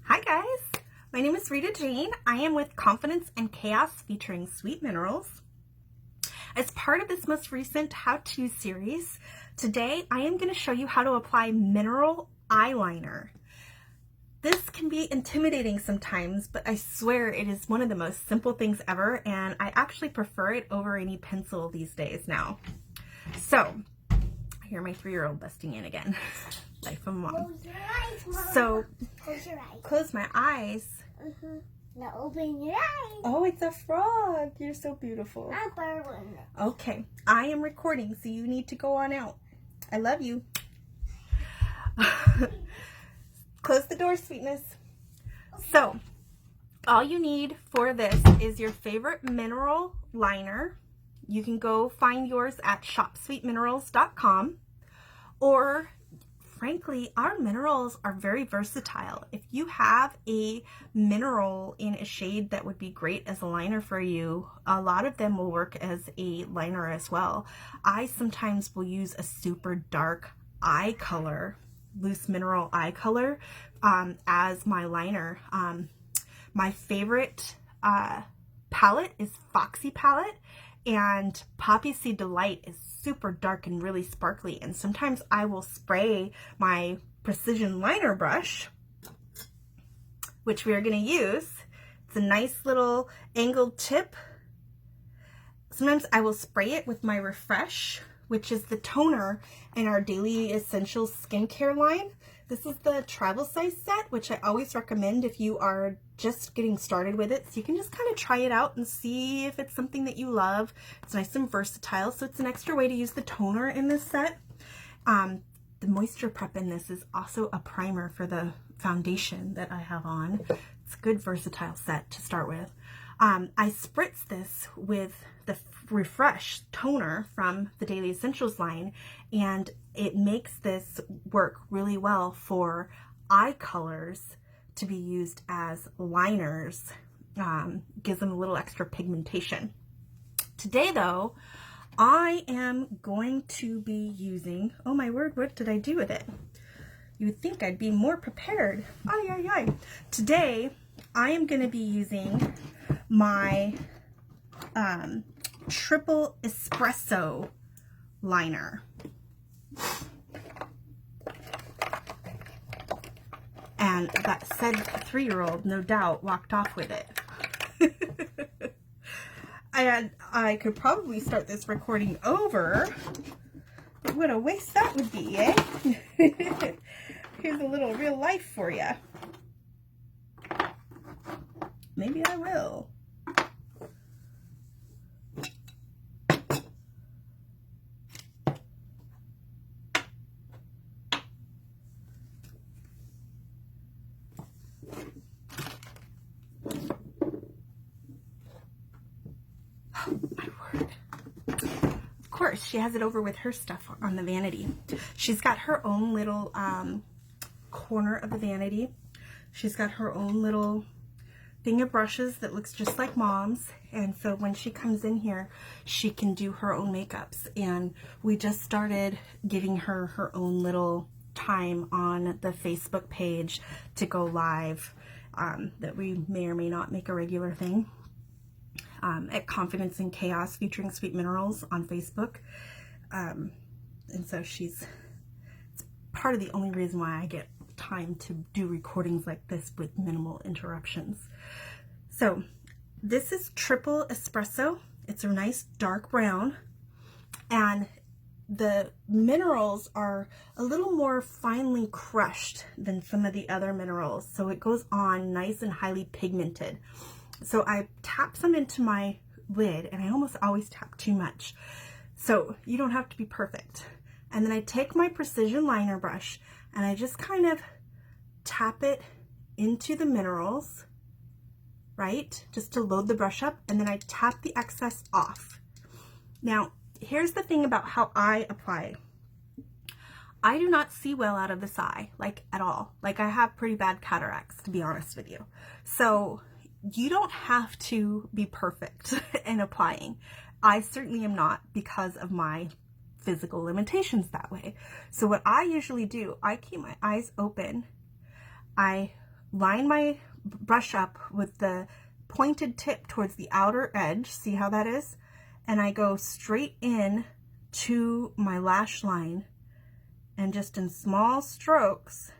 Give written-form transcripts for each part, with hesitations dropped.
Hi guys, my name is Rita Jane. I am with Confidence and Chaos featuring Sweet Minerals. As part of this most recent how-to series, today I am going to show you how to apply mineral eyeliner. This can be intimidating sometimes, but I swear it is one of the most simple things ever, and I actually prefer it over any pencil these days now. So, I hear my 3-year-old busting in again. Life of mom. Close your eyes, Mom. So, close your eyes. Close my eyes. Now open your eyes. Oh, it's a frog. You're so beautiful. A bird one. Okay, I am recording, so you need to go on out. I love you. Close the door, sweetness. Okay. So, all you need for this is your favorite mineral liner. You can go find yours at shopsweetminerals.com, or frankly, our minerals are very versatile. If you have a mineral in a shade that would be great as a liner for you, a lot of them will work as a liner as well. I sometimes will use a super dark eye color, loose mineral eye color, as my liner. My favorite palette is Foxy palette, and Poppy Seed Delight is super dark and really sparkly, and sometimes I will spray my precision liner brush, which we are going to use. It's a nice little angled tip. Sometimes I will spray it with my Refresh, which is the toner in our Daily Essentials skincare line. This is the travel size set, which I always recommend if you are just getting started with it. So you can just kind of try it out and see if it's something that you love. It's nice and versatile, so it's an extra way to use the toner in this set. The moisture prep in this is also a primer for the foundation that I have on. It's a good versatile set to start with. I spritz this with the Refresh toner from the Daily Essentials line, and it makes this work really well for eye colors to be used as liners. Gives them a little extra pigmentation. Today though, I am going to be using, oh my word, what did I do with it? You would think I'd be more prepared. Ay, ay, ay. Today, I am going to be using my triple espresso liner. And that said 3-year-old, no doubt, walked off with it. I could probably start this recording over. What a waste that would be, eh? Here's a little real life for you. Maybe I will. My word. Of course, she has it over with her stuff on the vanity. She's got her own little corner of the vanity. She's got her own little thing of brushes that looks just like Mom's, and so when she comes in here, she can do her own makeups. And we just started giving her her own little time on the Facebook page to go live, that we may or may not make a regular thing. At Confidence and Chaos featuring Sweet Minerals on Facebook. And so it's part of the only reason why I get time to do recordings like this with minimal interruptions. So this is triple espresso. It's a nice dark brown, and the minerals are a little more finely crushed than some of the other minerals, so it goes on nice and highly pigmented. So I tap some into my lid, and I almost always tap too much, so you don't have to be perfect. And then I take my precision liner brush and I just kind of tap it into the minerals, right? Just to load the brush up, and then I tap the excess off. Now, here's the thing about how I apply. I do not see well out of this eye, like at all. Like, I have pretty bad cataracts, to be honest with you. So you don't have to be perfect in applying. I certainly am not, because of my physical limitations that way. So what I usually do, I keep my eyes open. I line my brush up with the pointed tip towards the outer edge. See how that is? And I go straight in to my lash line, and just in small strokes,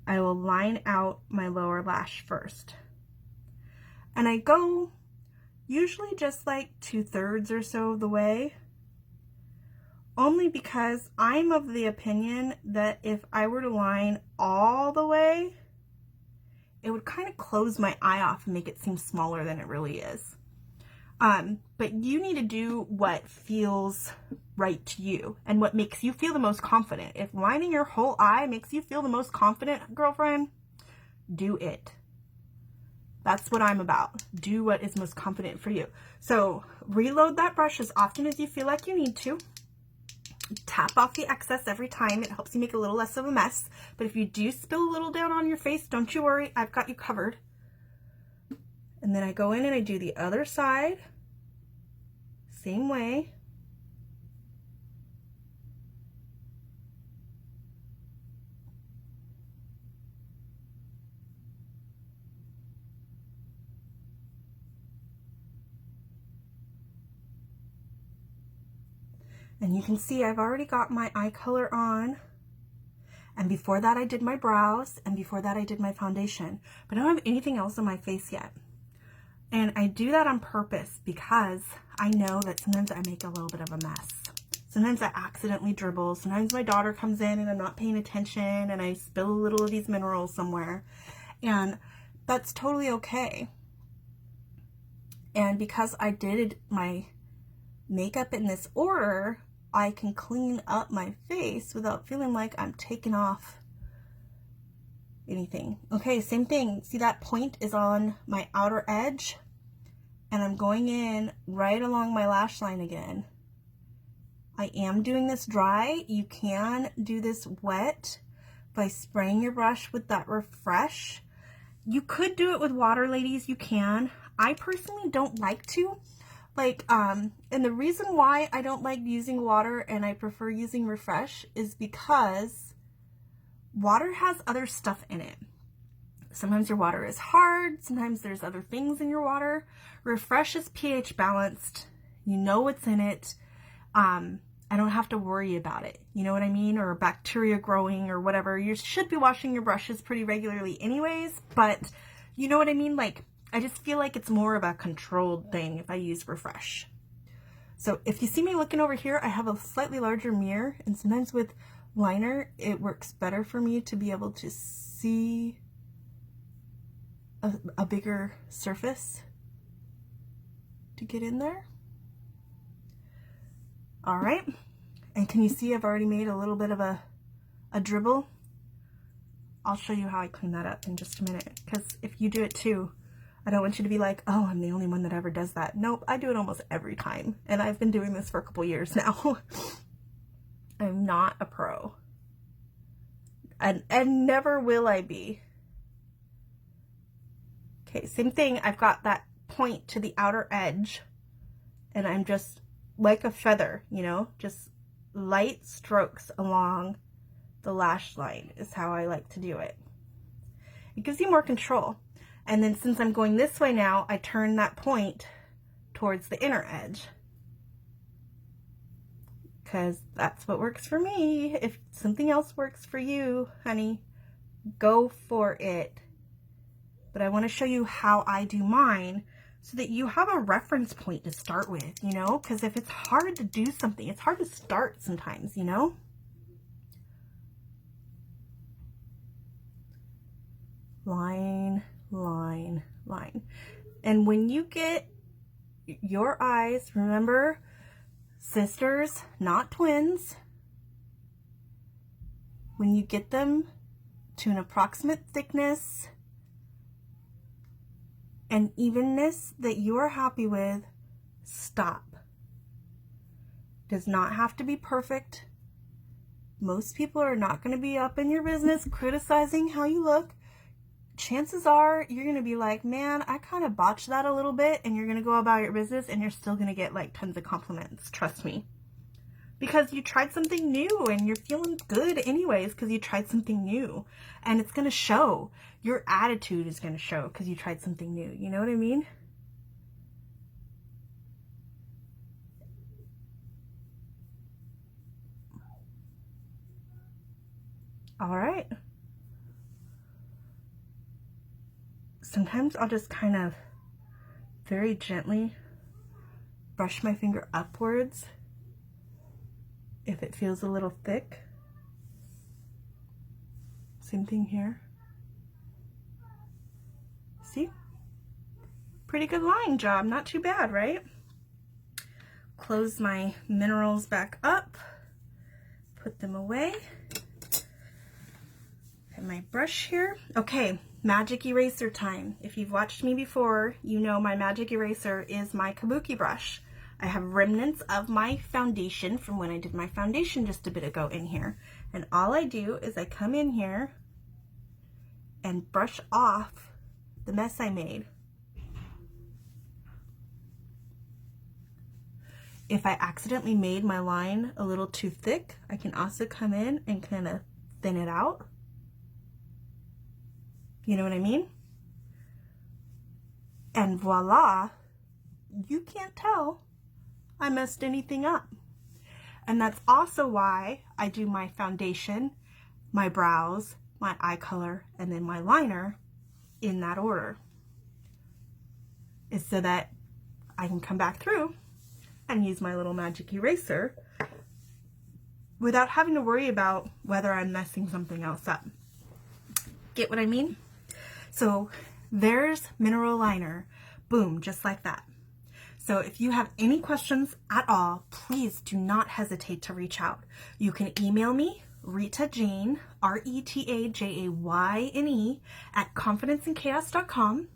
I will line out my lower lash first. And I go usually just like 2/3 or so of the way, only because I'm of the opinion that if I were to line all the way, it would kind of close my eye off and make it seem smaller than it really is. But you need to do what feels right to you and what makes you feel the most confident. If lining your whole eye makes you feel the most confident, girlfriend, do it. That's what I'm about. Do what is most confident for you. So reload that brush as often as you feel like you need to. Tap off the excess every time. It helps you make a little less of a mess. But if you do spill a little down on your face, don't you worry. I've got you covered. And then I go in and I do the other side. Same way. And you can see I've already got my eye color on. And before that I did my brows, and before that I did my foundation. But I don't have anything else on my face yet. And I do that on purpose because I know that sometimes I make a little bit of a mess. Sometimes I accidentally dribble. Sometimes my daughter comes in and I'm not paying attention and I spill a little of these minerals somewhere. And that's totally okay. And because I did my makeup in this order, I can clean up my face without feeling like I'm taking off anything. Okay, same thing. See, that point is on my outer edge, and I'm going in right along my lash line again. I am doing this dry. You can do this wet by spraying your brush with that Refresh. You could do it with water, ladies. You can. I personally don't like to. And the reason why I don't like using water and I prefer using Refresh is because water has other stuff in it. Sometimes your water is hard. Sometimes there's other things in your water. Refresh is pH balanced. You know what's in it. I don't have to worry about it. You know what I mean? Or bacteria growing or whatever. You should be washing your brushes pretty regularly anyways, but you know what I mean? Like, I just feel like it's more of a controlled thing if I use Refresh. So if you see me looking over here, I have a slightly larger mirror, and sometimes with liner, it works better for me to be able to see a bigger surface to get in there. All right, and can you see I've already made a little bit of a dribble? I'll show you how I clean that up in just a minute, because if you do it too, I don't want you to be like, oh, I'm the only one that ever does that. Nope, I do it almost every time, and I've been doing this for a couple years now. I'm not a pro, and never will I be. Okay, same thing. I've got that point to the outer edge, and I'm just like a feather, you know, just light strokes along the lash line is how I like to do it. It gives you more control. And then since I'm going this way now, I turn that point towards the inner edge, because that's what works for me. If something else works for you, honey, go for it. But I want to show you how I do mine so that you have a reference point to start with, you know, because if it's hard to do something, it's hard to start sometimes, you know. Line, line, line. And when you get your eyes, remember, sisters, not twins, when you get them to an approximate thickness and evenness that you are happy with, stop. Does not have to be perfect. Most people are not going to be up in your business criticizing how you look. Chances are you're going to be like, man, I kind of botched that a little bit, and you're going to go about your business and you're still going to get like tons of compliments. Trust me. because you tried something new and you're feeling good anyways because you tried something new, and it's going to show. Your attitude is going to show because you tried something new. You know what I mean? All right. Sometimes I'll just kind of very gently brush my finger upwards if it feels a little thick. Same thing here. See? Pretty good line job. Not too bad, right? Close my minerals back up. Put them away. And my brush here. Okay, magic eraser time. If you've watched me before, you know my magic eraser is my kabuki brush. I have remnants of my foundation from when I did my foundation just a bit ago in here. And all I do is I come in here and brush off the mess I made. If I accidentally made my line a little too thick, I can also come in and kind of thin it out. You know what I mean? And voila, you can't tell I messed anything up. And that's also why I do my foundation, my brows, my eye color, and then my liner in that order. Is so that I can come back through and use my little magic eraser without having to worry about whether I'm messing something else up. Get what I mean? So there's mineral liner. Boom, just like that. So if you have any questions at all, please do not hesitate to reach out. You can email me, Rita Jane, RETAJAYNE, at confidenceandchaos.com.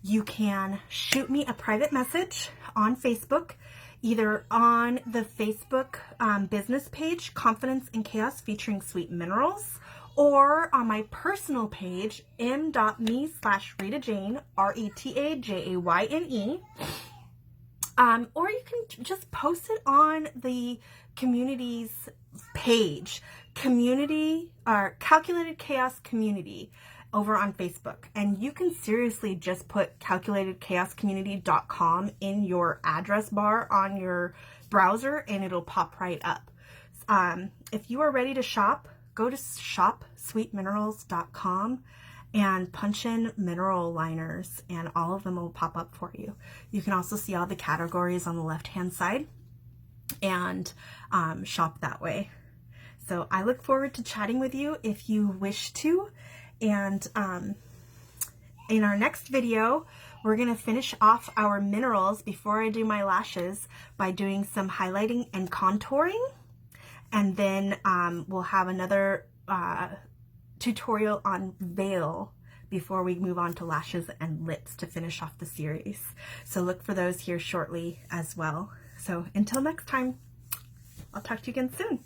You can shoot me a private message on Facebook, either on the Facebook business page, Confidence and Chaos featuring Sweet Minerals, or on my personal page, m.me/Rita Jane, RETAJAYNE. Or you can just post it on the community's page, community or Calculated Chaos Community over on Facebook. And you can seriously just put calculatedchaoscommunity.com in your address bar on your browser and it'll pop right up. If you are ready to shop, go to shopsweetminerals.com and punch in mineral liners and all of them will pop up for you. You can also see all the categories on the left hand side and shop that way. So I look forward to chatting with you if you wish to. And in our next video, we're going to finish off our minerals before I do my lashes by doing some highlighting and contouring. And then we'll have another tutorial on veil before we move on to lashes and lips to finish off the series. So look for those here shortly as well. So until next time, I'll talk to you again soon.